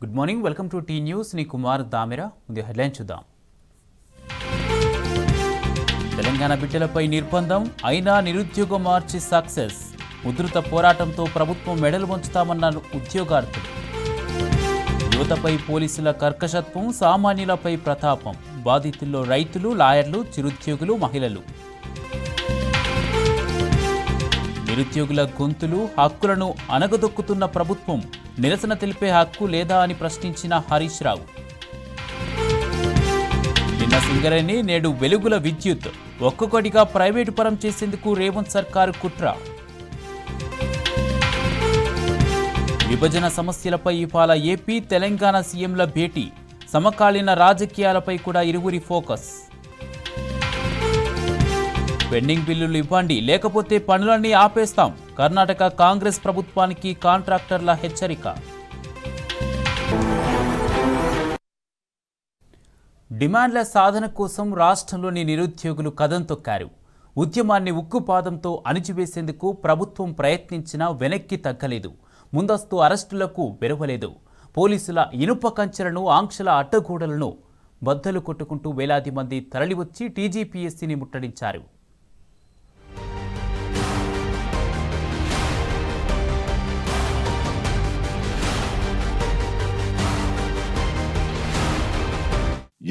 Good morning, welcome to T News. నీ కుమార్ దామిరా. ముందు headline చూద్దాం. తెలంగాణ బిడ్డలపై నిర్బంధం అయినా నిరుద్యోగ మార్చి సక్సెస్. ఉధృత పోరాటంతో ప్రభుత్వం మెడలు వంచుతామన్న ఉద్యోగార్థులు. యువతపై పోలీసుల కర్కశత్వం, సామాన్యులపై ప్రతాపం. బాధితుల్లో రైతులు, లాయర్లు, చిరుద్యోగులు, మహిళలు. నిరుద్యోగుల గొంతులు, హక్కులను అనగదొక్కుతున్న ప్రభుత్వం. నిరసన తెలిపే హక్కు లేదా అని ప్రశ్నించిన హరీష్ రావు. నిన్న సింగరేణి, నేడు వెలుగుల విద్యుత్. ఒక్కొక్కటిగా ప్రైవేటు పరం చేసేందుకు రేవంత్ సర్కారు కుట్ర. విభజన సమస్యలపై ఇవాళ ఏపీ, తెలంగాణ సీఎంల భేటీ. సమకాలీన రాజకీయాలపై కూడా ఇరువురి ఫోకస్. పెండింగ్ బిల్లులు ఇవ్వండి, లేకపోతే పనులన్నీ ఆపేస్తాం. కర్ణాటక కాంగ్రెస్ ప్రభుత్వానికి కాంట్రాక్టర్ల హెచ్చరిక. డిమాండ్ల సాధన కోసం రాష్ట్రంలోని నిరుద్యోగులు కదం తొక్కారు. ఉద్యమాన్ని ఉక్కుపాదంతో అణిచివేసేందుకు ప్రభుత్వం ప్రయత్నించినా వెనక్కి తగ్గలేదు. ముందస్తు అరెస్టులకు వెరవలేదు. పోలీసుల ఇనుప కంచెలను, ఆంక్షల అడ్డగోడలను బద్దలు కొట్టుకుంటూ వేలాది మంది తరలివచ్చి టీజీపీఎస్సీని ముట్టడించారు.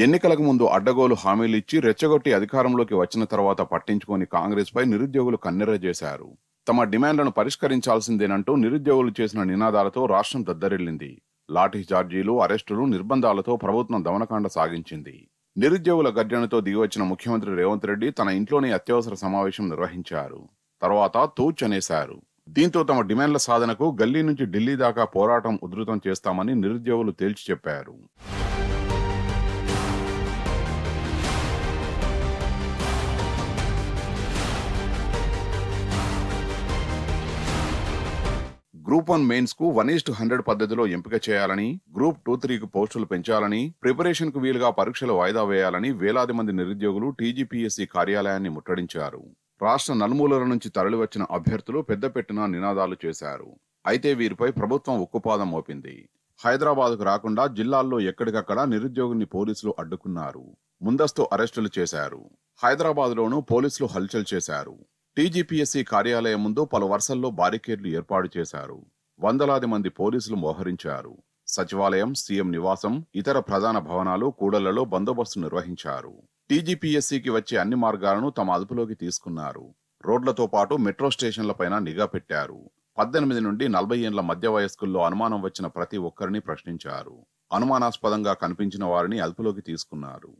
ఎన్నికలకు ముందు అడ్డగోలు హామీలు ఇచ్చి రెచ్చగొట్టి అధికారంలోకి వచ్చిన తర్వాత పట్టించుకొని కాంగ్రెస్ పై నిరుద్యోగులు కన్నెర్ర చేశారు. తమ డిమాండ్లను పరిష్కరించాల్సిందేనంటూ నిరుద్యోగులు చేసిన నినాదాలతో రాష్ట్రం దద్దరిల్లింది. లాఠీ చార్జీలు, అరెస్టులు, నిర్బంధాలతో ప్రభుత్వం దమనకాండ సాగించింది. నిరుద్యోగుల గర్జనతో దిగివచ్చిన ముఖ్యమంత్రి రేవంత్ రెడ్డి తన ఇంట్లోనే అత్యవసర సమావేశం నిర్వహించారు. తర్వాత తూచనేశారు. దీంతో తమ డిమాండ్ల సాధనకు గల్లీ నుంచి ఢిల్లీ దాకా పోరాటం ఉధృతం చేస్తామని నిరుద్యోగులు తేల్చి చెప్పారు. గ్రూప్ 1 మెయిన్స్ కు 1:100 పద్ధతిలో ఎంపిక చేయాలని, గ్రూప్ 2-3కు పోస్టులు పెంచాలని, ప్రిపరేషన్ కు వీలుగా పరీక్షలు వాయిదా వేయాలని వేలాది మంది నిరుద్యోగులు టీజీపీఎస్సీ కార్యాలయాన్ని ముట్టడించారు. రాష్ట్ర నలుమూలల నుంచి తరలివచ్చిన అభ్యర్థులు పెద్దపెట్టున నినాదాలు చేశారు. అయితే వీరిపై ప్రభుత్వం ఉక్కుపాదం మోపింది. హైదరాబాద్కు రాకుండా జిల్లాల్లో ఎక్కడికక్కడ నిరుద్యోగుల్ని పోలీసులు అడ్డుకున్నారు. ముందస్తు అరెస్టులు చేశారు. హైదరాబాద్లోనూ పోలీసులు హల్చల్ చేశారు. టీజీపీఎస్సీ కార్యాలయం ముందు పలు వరుసల్లో బారికేడ్లు ఏర్పాటు చేశారు. వందలాది మంది పోలీసులు మోహరించారు. సచివాలయం, సీఎం నివాసం, ఇతర ప్రధాన భవనాలు, కూడళ్లలో బందోబస్తు నిర్వహించారు. టీజీపీఎస్సీకి వచ్చే అన్ని మార్గాలను తమ అదుపులోకి తీసుకున్నారు. రోడ్లతో పాటు మెట్రో స్టేషన్లపైన నిఘా పెట్టారు. 18 నుండి 40 ఏళ్ల మధ్య వయస్కుల్లో అనుమానం వచ్చిన ప్రతి ఒక్కరిని ప్రశ్నించారు. అనుమానాస్పదంగా కనిపించిన వారిని అదుపులోకి తీసుకున్నారు.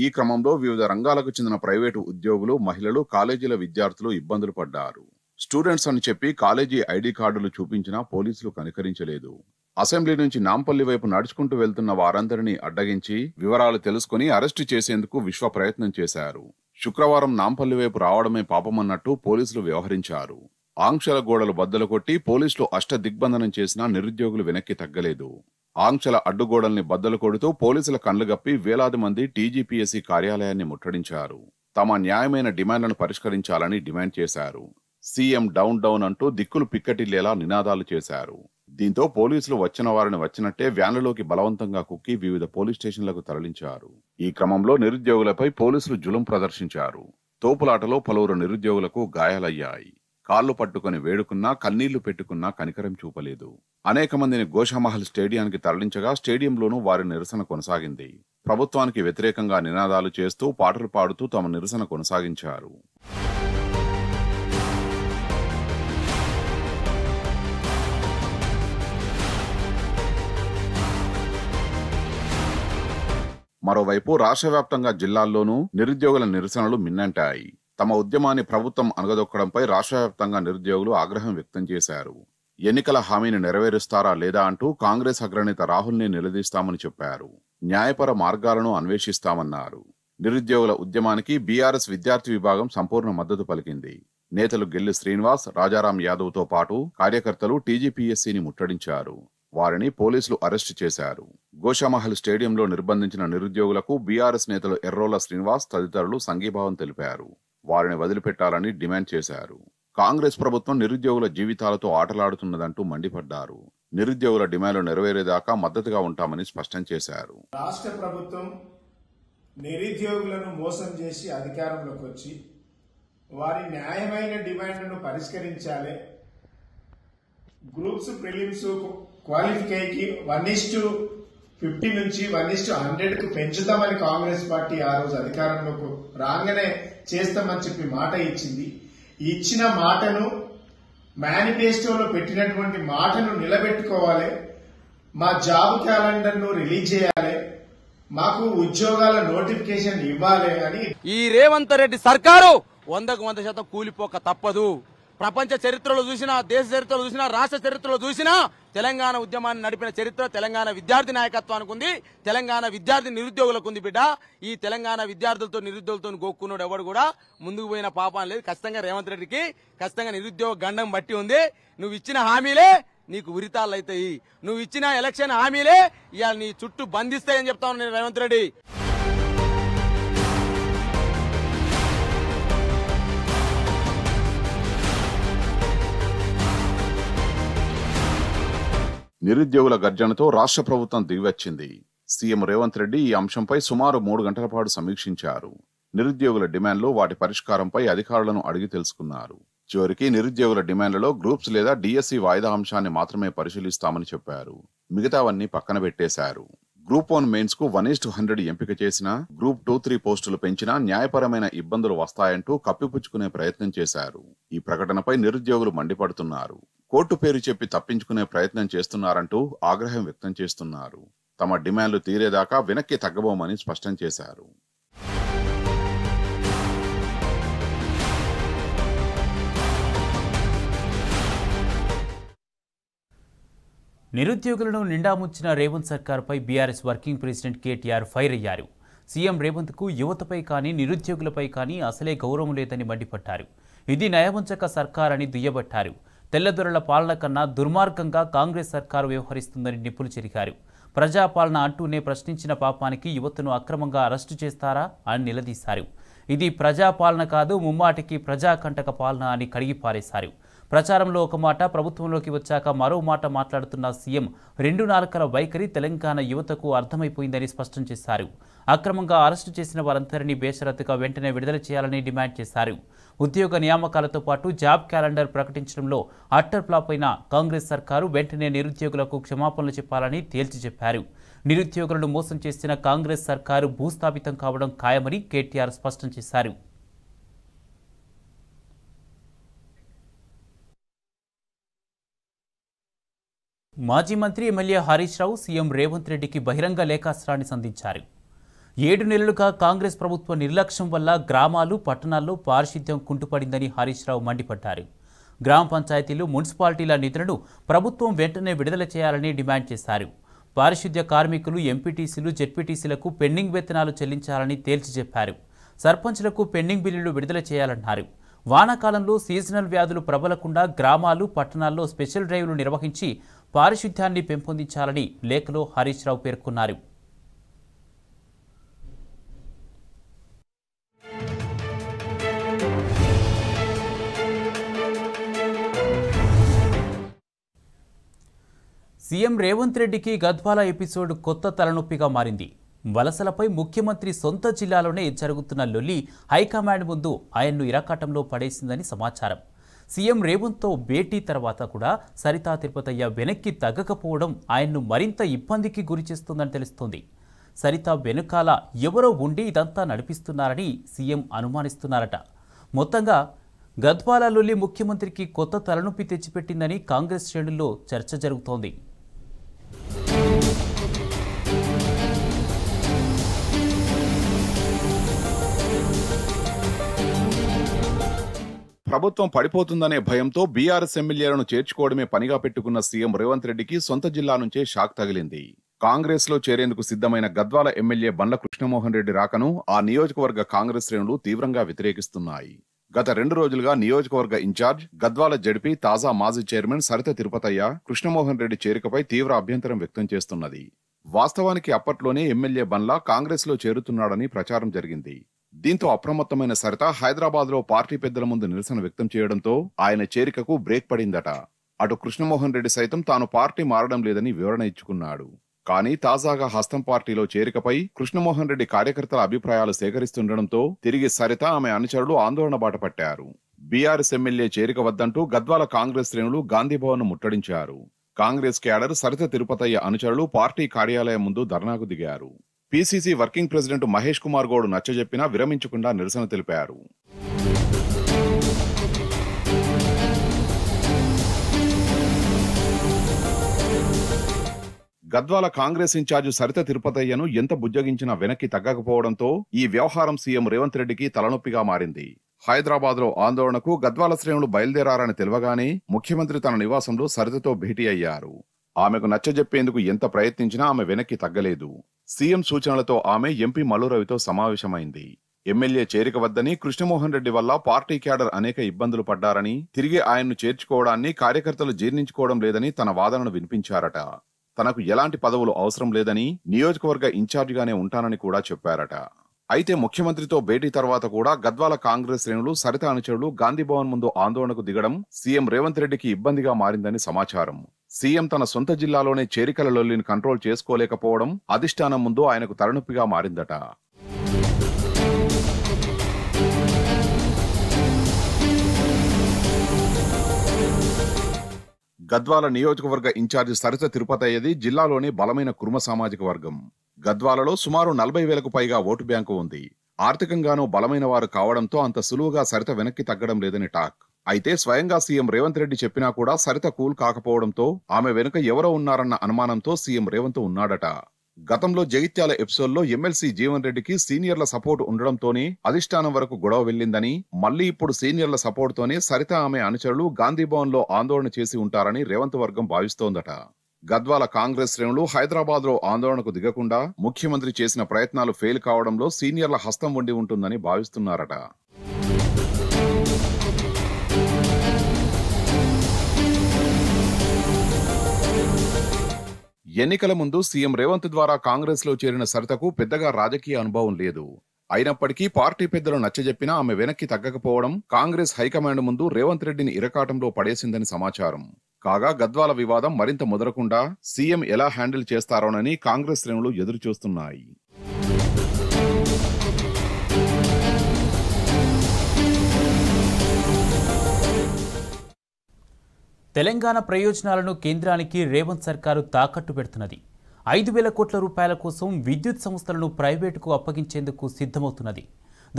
ఈ క్రమంలో వివిధ రంగాలకు చెందిన ప్రైవేటు ఉద్యోగులు, మహిళలు, కాలేజీల విద్యార్థులు ఇబ్బందులు పడ్డారు. స్టూడెంట్స్ అని చెప్పి కాలేజీ ఐడి కార్డులు చూపించినా పోలీసులు కనికరించలేదు. అసెంబ్లీ నుంచి నాంపల్లి వైపు నడుచుకుంటూ వెళ్తున్న వారందరినీ అడ్డగించి వివరాలు తెలుసుకుని అరెస్టు చేసేందుకు విశ్వ ప్రయత్నం చేశారు. శుక్రవారం నాంపల్లి వైపు రావడమే పాపమన్నట్టు పోలీసులు వ్యవహరించారు. ఆంక్షల గోడలు బద్దలు కొట్టి పోలీసులు అష్టదిగ్బంధనం చేసినా నిరుద్యోగులు వెనక్కి తగ్గలేదు. ఆంక్షల అడ్డుగోడల్ని బద్దలు కొడుతూ పోలీసుల కళ్లుగప్పి వేలాది మంది టీజీపీఎస్సీ కార్యాలయాన్ని ముట్టడించారు. తమ న్యాయమైన డిమాండ్లను పరిష్కరించాలని డిమాండ్ చేశారు. సీఎం డౌన్ డౌన్ అంటూ దిక్కులు పిక్కటిల్లేలా నినాదాలు చేశారు. దీంతో పోలీసులు వచ్చిన వారిని వచ్చినట్టే వ్యాన్లలోకి బలవంతంగా కుక్కి వివిధ పోలీస్ స్టేషన్లకు తరలించారు. ఈ క్రమంలో నిరుద్యోగులపై పోలీసులు జులుం ప్రదర్శించారు. తోపులాటలో పలువురు నిరుద్యోగులకు గాయాలయ్యాయి. కాళ్లు పట్టుకుని వేడుకున్నా, కన్నీళ్లు పెట్టుకున్నా కనికరం చూపలేదు. అనేక మందిని గోషామహల్ స్టేడియానికి తరలించగా స్టేడియంలోనూ వారి నిరసన కొనసాగింది. ప్రభుత్వానికి వ్యతిరేకంగా నినాదాలు చేస్తూ, పాటలు పాడుతూ తమ నిరసన కొనసాగించారు. మరోవైపు రాష్ట్ర వ్యాప్తంగా జిల్లాల్లోనూ నిరుద్యోగుల నిరసనలు మిన్నంటాయి. తమ ఉద్యమాన్ని ప్రభుత్వం అనగదొక్కడంపై రాష్ట్ర వ్యాప్తంగా నిరుద్యోగులు ఆగ్రహం వ్యక్తం చేశారు. ఎన్నికల హామీని నెరవేరుస్తారా లేదా అంటూ కాంగ్రెస్ అగ్రనేత రాహుల్ని నిలదీస్తామని చెప్పారు. న్యాయపర మార్గాలను అన్వేషిస్తామన్నారు. నిరుద్యోగుల ఉద్యమానికి బీఆర్ఎస్ విద్యార్థి విభాగం సంపూర్ణ మద్దతు పలికింది. నేతలు గెల్లి శ్రీనివాస్, రాజారాం యాదవ్తో పాటు కార్యకర్తలు టీజీపీఎస్సీని ముట్టడించారు. వారిని పోలీసులు అరెస్టు చేశారు. గోషామహల్ స్టేడియంలో నిర్బంధించిన నిరుద్యోగులకు బీఆర్ఎస్ నేతలు ఎర్రోల శ్రీనివాస్ తదితరులు సంఘీభావం తెలిపారు. వారిని వదిలిపెట్టాలని డిమాండ్ చేశారు. కాంగ్రెస్ ప్రభుత్వం నిరుద్యోగుల జీవితాలతో ఆటలాడుతున్నదంటూ మండిపడ్డారు. నిరుద్యోగుల డిమాండ్లు నెరవేరేదాకా మద్దతుగా ఉంటామని స్పష్టం చేశారు. రాష్ట్ర ప్రభుత్వం నిరుద్యోగులను మోసం చేసి అధికారంలోకి వచ్చి వారి న్యాయమైన డిమాండ్లను పరిష్కరించాలి. గ్రూప్స్ ప్రిలిమ్స్ క్వాలిఫైకి 1:50 నుంచి 1:100కు పెంచుతామని కాంగ్రెస్ పార్టీ ఆ రోజు అధికారంలోకి రాగానే చేస్తామని చెప్పి మాట ఇచ్చింది. ఇచ్చిన మాటను మేనిఫెస్టోలో పెట్టినటువంటి మాటను నిలబెట్టుకోవాలి. మా జాబ్ క్యాలెండర్ ను రిలీజ్ చేయాలి. మాకు ఉద్యోగాల నోటిఫికేషన్ ఇవ్వాలి అని ఈ రేవంత్ రెడ్డి సర్కారు 100% కూలిపోక తప్పదు. ప్రపంచ చరిత్రలో చూసినా, దేశ చరిత్రలో చూసినా, రాష్ట్ర చరిత్రలో చూసినా తెలంగాణ ఉద్యమాన్ని నడిపిన చరిత్ర తెలంగాణ విద్యార్థి నాయకత్వానికి ఉంది. తెలంగాణ విద్యార్థి నిరుద్యోగులకు ఉంది బిడ్డ. ఈ తెలంగాణ విద్యార్థులతో నిరుద్యోగులతో గోక్కున్నాడు ఎవడు కూడా ముందుకు పోయిన పాపం లేదు. ఖచ్చితంగా రేవంత్ రెడ్డికి ఖచ్చితంగా నిరుద్యోగ గండం బట్టి ఉంది. నువ్వు ఇచ్చిన హామీలే నీకు ఉరితాళ్ళు అవుతాయి. నువ్వు ఇచ్చిన ఎలక్షన్ హామీలే ఇవాళ నీ చుట్టూ బంధిస్తాయని చెప్తా ఉన్నాను రేవంత్ రెడ్డి. నిరుద్యోగుల గర్జనతో రాష్ట్ర ప్రభుత్వం దిగివచ్చింది. సీఎం రేవంత్ రెడ్డి ఈ అంశంపై సుమారు 3 గంటల పాటు సమీక్షించారు. నిరుద్యోగుల డిమాండ్లు, వాటి పరిష్కారంపై అధికారులను అడిగి తెలుసుకున్నారు. చివరికి నిరుద్యోగుల డిమాండ్లలో గ్రూప్స్ లేదా డిఎస్సి వాయిదా అంశాన్ని మాత్రమే పరిశీలిస్తామని చెప్పారు. మిగతావన్నీ పక్కన పెట్టేశారు. గ్రూప్ 1 మెయిన్స్ కు 1:100 ఎంపిక చేసినా, గ్రూప్ 2-3 పోస్టులు పెంచినా న్యాయపరమైన ఇబ్బందులు వస్తాయంటూ కప్పిపుచ్చుకునే ప్రయత్నం చేశారు. ఈ ప్రకటనపై నిరుద్యోగులు మండిపడుతున్నారు. కోర్టు పేరు చెప్పి తప్పించుకునే ప్రయత్నం చేస్తున్నారంటూ ఆగ్రహం వ్యక్తం చేస్తున్నారు. తమ డిమాండ్లు తీరేదాకా వెనక్కి తగ్గబోమని స్పష్టం చేశారు. నిరుద్యోగులను నిండా ముంచిన రేవంత్ సర్కార్పై BRS working president KTR fire అయ్యారు. సీఎం రేవంత్కు యువతపై కానీ నిరుద్యోగులపై కానీ అసలే గౌరవం లేదని మండిపడ్డారు. ఇది నయవంచక సర్కార్ అని దుయ్యబట్టారు. తెల్లదొరల పాలన కన్నా దుర్మార్గంగా కాంగ్రెస్ సర్కారు వ్యవహరిస్తుందని నిప్పులు చెరిగారు. ప్రజాపాలన అంటూనే ప్రశ్నించిన పాపానికి యువతను అక్రమంగా అరెస్టు చేస్తారా అని నిలదీశారు. ఇది ప్రజాపాలన కాదు, ముమ్మాటికి ప్రజాకంటక పాలన అని కడిగిపారేశారు. ప్రచారంలో ఒక మాట, ప్రభుత్వంలోకి వచ్చాక మరో మాట మాట్లాడుతున్న సీఎం 2 నాలుకల వైఖరి తెలంగాణ యువతకు అర్థమైపోయిందని స్పష్టం చేశారు. అక్రమంగా అరెస్టు చేసిన వారందరినీ బేషరతుగా వెంటనే విడుదల చేయాలని డిమాండ్ చేశారు. ఉద్యోగ నియామకాలతో పాటు జాబ్ క్యాలెండర్ ప్రకటించడంలో అట్టర్ ఫ్లాప్ అయిన కాంగ్రెస్ సర్కారు వెంటనే నిరుద్యోగులకు క్షమాపణలు చెప్పాలని తేల్చి చెప్పారు. నిరుద్యోగులను మోసం చేసిన కాంగ్రెస్ సర్కారు భూస్థాపితం కావడం ఖాయమని కేటీఆర్ స్పష్టం చేశారు. మాజీ మంత్రి ఎమ్మెల్యే హరీష్ రావు సీఎం రేవంత్ రెడ్డికి బహిరంగ లేఖాస్త్రాన్ని సంధించారు. 7 నెలలుగా కాంగ్రెస్ ప్రభుత్వ నిర్లక్ష్యం వల్ల గ్రామాలు, పట్టణాల్లో పారిశుద్ధ్యం కుంటుపడిందని హరీష్ రావు మండిపడ్డారు. గ్రామ పంచాయతీలు, మున్సిపాలిటీల నిధులను ప్రభుత్వం వెంటనే విడుదల చేయాలని డిమాండ్ చేశారు. పారిశుద్ధ్య కార్మికులు, ఎంపీటీసీలు, జెడ్పీటీసీలకు పెండింగ్ వేతనాలు చెల్లించాలని తేల్చి చెప్పారు. సర్పంచ్లకు పెండింగ్ బిల్లులు విడుదల చేయాలన్నారు. వానాకాలంలో సీజనల్ వ్యాధులు ప్రబలకుండా గ్రామాలు, పట్టణాల్లో స్పెషల్ డ్రైవ్లు నిర్వహించి పారిశుద్ధ్యాన్ని పెంపొందించాలని లేఖలో హరీష్ రావు పేర్కొన్నారు. సీఎం రేవంత్ రెడ్డికి గద్వాల ఎపిసోడ్ కొత్త తలనొప్పిగా మారింది. వలసలపై ముఖ్యమంత్రి సొంత జిల్లాలోనే జరుగుతున్న లొల్లి హైకమాండ్ ముందు ఆయన్ను ఇరకాటంలో పడేసిందని సమాచారం. సీఎం రేవంత్తో భేటీ తర్వాత కూడా సరితా తిరుపతయ్య వెనక్కి తగ్గకపోవడం ఆయన్ను మరింత ఇబ్బందికి గురిచేస్తుందని తెలుస్తోంది. సరిత వెనుకాల ఎవరో ఉండి ఇదంతా నడిపిస్తున్నారని సీఎం అనుమానిస్తున్నారట. మొత్తంగా గద్వాల లొల్లి ముఖ్యమంత్రికి కొత్త తలనొప్పి తెచ్చిపెట్టిందని కాంగ్రెస్ శ్రేణుల్లో చర్చ జరుగుతోంది. ప్రభుత్వం పడిపోతుందనే భయంతో బీఆర్ఎస్ ఎమ్మెల్యేలను చేర్చుకోవడమే పనిగా పెట్టుకున్న సీఎం రేవంత్ రెడ్డికి సొంత జిల్లా నుంచే షాక్ తగిలింది. కాంగ్రెస్ లో చేరేందుకు సిద్ధమైన గద్వాల ఎమ్మెల్యే బండ్ల కృష్ణమోహన్ రెడ్డి రాకను ఆ నియోజకవర్గ కాంగ్రెస్ శ్రేణులు తీవ్రంగా వ్యతిరేకిస్తున్నాయి. గత 2 రోజులుగా నియోజకవర్గ ఇన్ఛార్జ్ గద్వాల జడ్పీ తాజా మాజీ చైర్మన్ సరిత తిరుపతయ్య కృష్ణమోహన్ రెడ్డి చేరికపై తీవ్ర అభ్యంతరం వ్యక్తం చేస్తున్నది. వాస్తవానికి అప్పట్లోనే ఎమ్మెల్యే బండ్ల కాంగ్రెస్ లో చేరుతున్నాడని ప్రచారం జరిగింది. దీంతో అప్రమత్తమైన సరిత హైదరాబాద్ లో పార్టీ పెద్దల ముందు నిరసన వ్యక్తం చేయడంతో ఆయన చేరికకు బ్రేక్ పడిందట. అటు కృష్ణమోహన్ రెడ్డి సైతం తాను పార్టీ మారడం లేదని వివరణ ఇచ్చుకున్నాడు. కానీ తాజాగా హస్తం పార్టీలో చేరికపై కృష్ణమోహన్ రెడ్డి కార్యకర్తల అభిప్రాయాలు సేకరిస్తుండటంతో తిరిగి సరిత ఆమె అనుచరులు ఆందోళన బాట పట్టారు. బీఆర్ఎస్ ఎమ్మెల్యే చేరిక వద్దంటూ గద్వాల కాంగ్రెస్ శ్రేణులు గాంధీభవన్ ముట్టడించారు. కాంగ్రెస్ క్యాడర్ సరిత తిరుపతయ్య అనుచరులు పార్టీ కార్యాలయం ముందు ధర్నాకు దిగారు. PCC working president Mahesh Kumar Goud నచ్చజెప్పినా విరమించకుండా నిరసన తెలిపారు. గద్వాల కాంగ్రెస్ ఇన్ఛార్జ్ సరిత తిరుపతయ్యను ఎంత బుజ్జగించినా వెనక్కి తగ్గకపోవడంతో ఈ వ్యవహారం సీఎం రేవంత్ రెడ్డికి తలనొప్పిగా మారింది. హైదరాబాద్ లో ఆందోళనకు గద్వాల శ్రేణులు బయలుదేరారని తెలవగానే ముఖ్యమంత్రి తన నివాసంలో సరితతో భేటీ అయ్యారు. ఆమెకు నచ్చజెప్పేందుకు ఎంత ప్రయత్నించినా ఆమె వెనక్కి తగ్గలేదు. సీఎం సూచనలతో ఆమె ఎంపీ మల్లురవితో సమావేశమైంది. ఎమ్మెల్యే చేరిక వద్దని కృష్ణమోహన్ రెడ్డి వల్ల పార్టీ క్యాడర్ అనేక ఇబ్బందులు పడ్డారని, తిరిగి ఆయన్ను చేర్చుకోవడాన్ని కార్యకర్తలు జీర్ణించుకోవడం లేదని తన వాదనను వినిపించారట. తనకు ఎలాంటి పదవులు అవసరం లేదని, నియోజకవర్గ ఇన్ఛార్జిగానే ఉంటానని కూడా చెప్పారట. అయితే ముఖ్యమంత్రితో భేటీ తర్వాత కూడా గద్వాల కాంగ్రెస్ శ్రేణులు సరిత అనుచరులు గాంధీభవన్ ముందు ఆందోళనకు దిగడం సీఎం రేవంత్ రెడ్డికి ఇబ్బందిగా మారిందని సమాచారం. సీఎం తన సొంత జిల్లాలోనే చేరికల లొల్లిని కంట్రోల్ చేసుకోలేకపోవడం అధిష్టానం ముందు ఆయనకు తలనొప్పిగా మారిందట. గద్వాల నియోజకవర్గ ఇన్ఛార్జి సరిత తిరుపతయ్యది జిల్లాలోని బలమైన కుర్మ సామాజిక వర్గం. గద్వాలలో సుమారు 40,000కు పైగా ఓటు బ్యాంకు ఉంది. ఆర్థికంగానూ బలమైన వారు కావడంతో అంత సులువుగా సరిత వెనక్కి తగ్గడం లేదని టాక్. అయితే స్వయంగా సీఎం రేవంత్ రెడ్డి చెప్పినా కూడా సరిత కూల్ కాకపోవడంతో ఆమె వెనుక ఎవరో ఉన్నారన్న అనుమానంతో సీఎం రేవంత్ ఉన్నాడట. గతంలో జగిత్యాల ఎపిసోడ్లో ఎమ్మెల్సీ జీవన్ రెడ్డికి సీనియర్ల సపోర్ట్ ఉండడంతోనే అధిష్టానం వరకు గొడవ వెళ్లిందని, మళ్లీ ఇప్పుడు సీనియర్ల సపోర్ట్ తోనే సరిత ఆమె అనుచరులు గాంధీభవన్ లో ఆందోళన చేసి ఉంటారని రేవంత్ వర్గం భావిస్తోందట. గద్వాల కాంగ్రెస్ శ్రేణులు హైదరాబాద్ లో ఆందోళనకు దిగకుండా ముఖ్యమంత్రి చేసిన ప్రయత్నాలు ఫెయిల్ కావడంలో సీనియర్ల హస్తం ఉండి ఉంటుందని భావిస్తున్నారట. ఎన్నికల ముందు సీఎం రేవంత్ ద్వారా కాంగ్రెస్ లో చేరిన సరితకు పెద్దగా రాజకీయ అనుభవం లేదు. అయినప్పటికీ పార్టీ పెద్దలు నచ్చజెప్పినా ఆమె వెనక్కి తగ్గకపోవడం కాంగ్రెస్ హైకమాండ్ ముందు రేవంత్ రెడ్డిని ఇరకాటంలో పడేసిందని సమాచారం. కాగా గద్వాల వివాదం మరింత ముదరకుండా సీఎం ఎలా హ్యాండిల్ చేస్తారోనని కాంగ్రెస్ శ్రేణులు ఎదురుచూస్తున్నాయి. తెలంగాణ ప్రయోజనాలను కేంద్రానికి రేవంత్ సర్కారు తాకట్టు పెడుతున్నది. 5,000 కోట్ల రూపాయల కోసం విద్యుత్ సంస్థలను ప్రైవేటుకు అప్పగించేందుకు సిద్ధమవుతున్నది.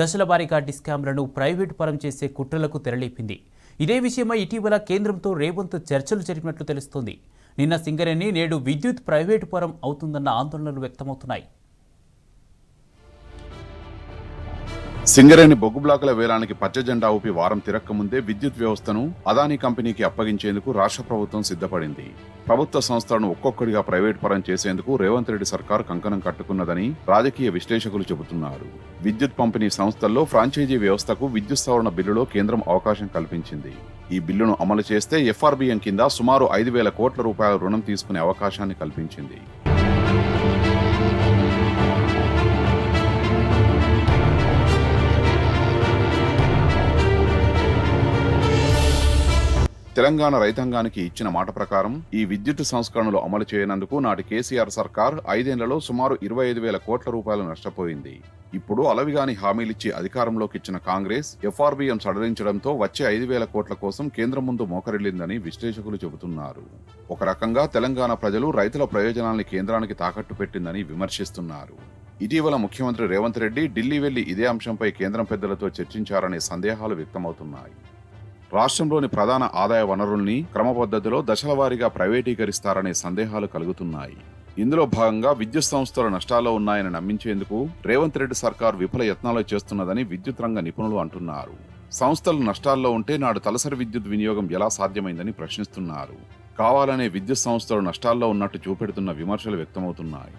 దశల వారీగా డిస్కామ్లను ప్రైవేటు పరం చేసే కుట్రలకు తెరలేపింది. ఇదే విషయమై ఇటీవల కేంద్రంతో రేవంత్ చర్చలు జరిపినట్లు తెలుస్తోంది. నిన్న సింగరేణి, నేడు విద్యుత్ ప్రైవేటు పరం అవుతుందన్న ఆందోళనలు వ్యక్తమవుతున్నాయి. సింగరేణి బొగ్గు బ్లాకుల వేలానికి పచ్చజెండా ఊపి వారం తిరక్కముందే విద్యుత్ వ్యవస్థను అదానీ కంపెనీకి అప్పగించేందుకు రాష్ట్ర ప్రభుత్వం సిద్ధపడింది. ప్రభుత్వ సంస్థలను ఒక్కొక్కడిగా ప్రైవేట్ పరం చేసేందుకు రేవంత్ రెడ్డి సర్కార్ కంకణం కట్టుకున్నదని రాజకీయ విశ్లేషకులు చెబుతున్నారు. విద్యుత్ పంపిణీ సంస్థల్లో ఫ్రాంచైజీ వ్యవస్థకు విద్యుత్ సవరణ బిల్లులో కేంద్రం అవకాశం కల్పించింది. ఈ బిల్లును అమలు చేస్తే ఎఫ్ఆర్బిఎం కింద సుమారు 5,000 కోట్ల రూపాయల రుణం తీసుకునే అవకాశాన్ని కల్పించింది. తెలంగాణ రైతాంగానికి ఇచ్చిన మాట ప్రకారం ఈ విద్యుత్ సంస్కరణలు అమలు చేయనందుకు నాటి కేసీఆర్ సర్కార్ 5 ఏళ్లలో సుమారు 25,000 కోట్ల రూపాయలు నష్టపోయింది. ఇప్పుడు అలవిగాని హామీలిచ్చి అధికారంలోకి ఇచ్చిన కాంగ్రెస్ ఎఫ్ఆర్బిఎం సడలించడంతో వచ్చే 5,000 కోట్ల కోసం కేంద్రం ముందు మోకరిల్లిందని విశ్లేషకులు చెబుతున్నారు. ఒక రకంగా తెలంగాణ ప్రజలు రైతుల ప్రయోజనాల్ని కేంద్రానికి తాకట్టు పెట్టిందని విమర్శిస్తున్నారు. ఇటీవల ముఖ్యమంత్రి రేవంత్ రెడ్డి ఢిల్లీ వెళ్లి ఇదే అంశంపై కేంద్రం పెద్దలతో చర్చించారనే సందేహాలు వ్యక్తమవుతున్నాయి. రాష్ట్రంలోని ప్రధాన ఆదాయ వనరుల్ని క్రమపద్ధతిలో దశలవారీగా ప్రైవేటీకరిస్తారనే సందేహాలు కలుగుతున్నాయి. ఇందులో భాగంగా విద్యుత్ సంస్థలు నష్టాల్లో ఉన్నాయని నమ్మించేందుకు రేవంత్ రెడ్డి సర్కార్ విఫల యత్నాలు చేస్తున్నదని విద్యుత్ రంగ నిపుణులు అంటున్నారు. సంస్థలు నష్టాల్లో ఉంటే నాడు తలసరి విద్యుత్ వినియోగం ఎలా సాధ్యమైందని ప్రశ్నిస్తున్నారు. కావాలనే విద్యుత్ సంస్థలు నష్టాల్లో ఉన్నట్టు చూపెడుతున్న విమర్శలు వ్యక్తమవుతున్నాయి.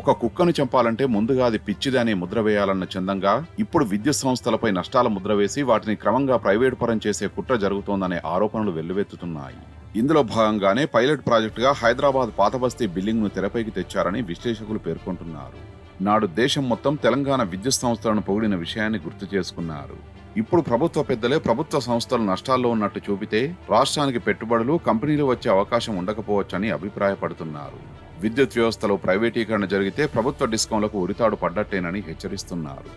ఒక కుక్కను చంపాలంటే ముందుగా అది పిచ్చిది అనే ముద్ర వేయాలన్న చందంగా ఇప్పుడు విద్యుత్ సంస్థలపై నష్టాల ముద్ర వేసి వాటిని క్రమంగా ప్రైవేటు పరం చేసే కుట్ర జరుగుతోందనే ఆరోపణలు వెల్లువెత్తుతున్నాయి. ఇందులో భాగంగానే పైలట్ ప్రాజెక్టుగా హైదరాబాద్ పాతబస్తీ బిల్డింగ్ ను తెరపైకి తెచ్చారని విశ్లేషకులు పేర్కొంటున్నారు. నాడు దేశం మొత్తం తెలంగాణ విద్యుత్ సంస్థలను పొగిడిన విషయాన్ని గుర్తు చేసుకున్నారు. ఇప్పుడు ప్రభుత్వ పెద్దలే ప్రభుత్వ సంస్థలు నష్టాల్లో ఉన్నట్టు చూపితే రాష్ట్రానికి పెట్టుబడులు, కంపెనీలు వచ్చే అవకాశం ఉండకపోవచ్చని అభిప్రాయపడుతున్నారు. విద్యుత్ వ్యవస్థలో ప్రైవేటీకరణ జరిగితే ప్రభుత్వ డిస్కంలకు ఉరితాడు పడ్డట్టేనని హెచ్చరిస్తున్నారు.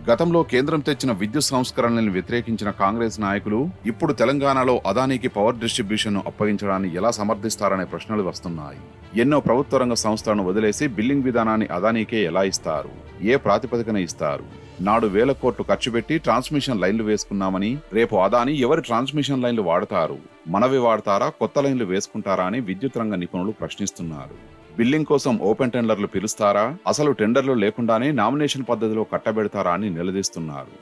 గతంలో కేంద్రం తెచ్చిన విద్యుత్ సంస్కరణలను వ్యతిరేకించిన కాంగ్రెస్ నాయకులు ఇప్పుడు తెలంగాణలో అదానీకి పవర్ డిస్ట్రిబ్యూషన్ ను అప్పగించడాన్ని ఎలా సమర్థిస్తారనే ప్రశ్నలు వస్తున్నాయి. ఎన్నో ప్రభుత్వ రంగ సంస్థలను వదిలేసి బిల్లింగ్ విధానాన్ని అదానీకే ఎలా ఇస్తారు? ఏ ప్రాతిపదికన ఇస్తారు? నాడు వేల కోట్లు ఖర్చు పెట్టి ట్రాన్స్మిషన్ లైన్లు వేసుకున్నామని రేపు అదానీ ఎవరి ట్రాన్స్మిషన్ లైన్లు వాడతారు? మనవి వాడతారా, కొత్త లైన్లు వేసుకుంటారా అని విద్యుత్ రంగ నిపుణులు ప్రశ్నిస్తున్నారు. బిల్లింగ్ కోసం ఓపెన్ టెండర్లు పిలుస్తారా, అసలు టెండర్లు లేకుండానే నామినేషన్ పద్ధతిలో కట్టబెడతారా అని నిలదీస్తున్నారు.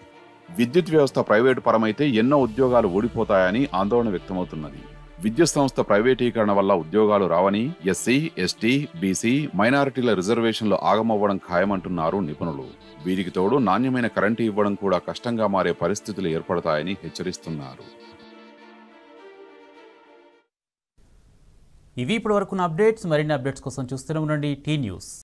విద్యుత్ వ్యవస్థ ప్రైవేటు పరమైతే ఎన్నో ఉద్యోగాలు ఊడిపోతాయని ఆందోళన వ్యక్తమవుతున్నది. విద్యుత్ సంస్థ ప్రైవేటీకరణ వల్ల ఉద్యోగాలు రావని, ఎస్సీ, ఎస్టీ, బీసీ, మైనారిటీల రిజర్వేషన్లు ఆగమవ్వడం ఖాయమంటున్నారు నిపుణులు. వీరికి తోడు నాణ్యమైన కరెంటు ఇవ్వడం కూడా కష్టంగా మారే పరిస్థితులు ఏర్పడతాయని హెచ్చరిస్తున్నారు. ఇవి ఇప్పటివరకున్న అప్డేట్స్. మరిన్ని అప్డేట్స్ కోసం చూస్తూనే ఉండండి టీ న్యూస్.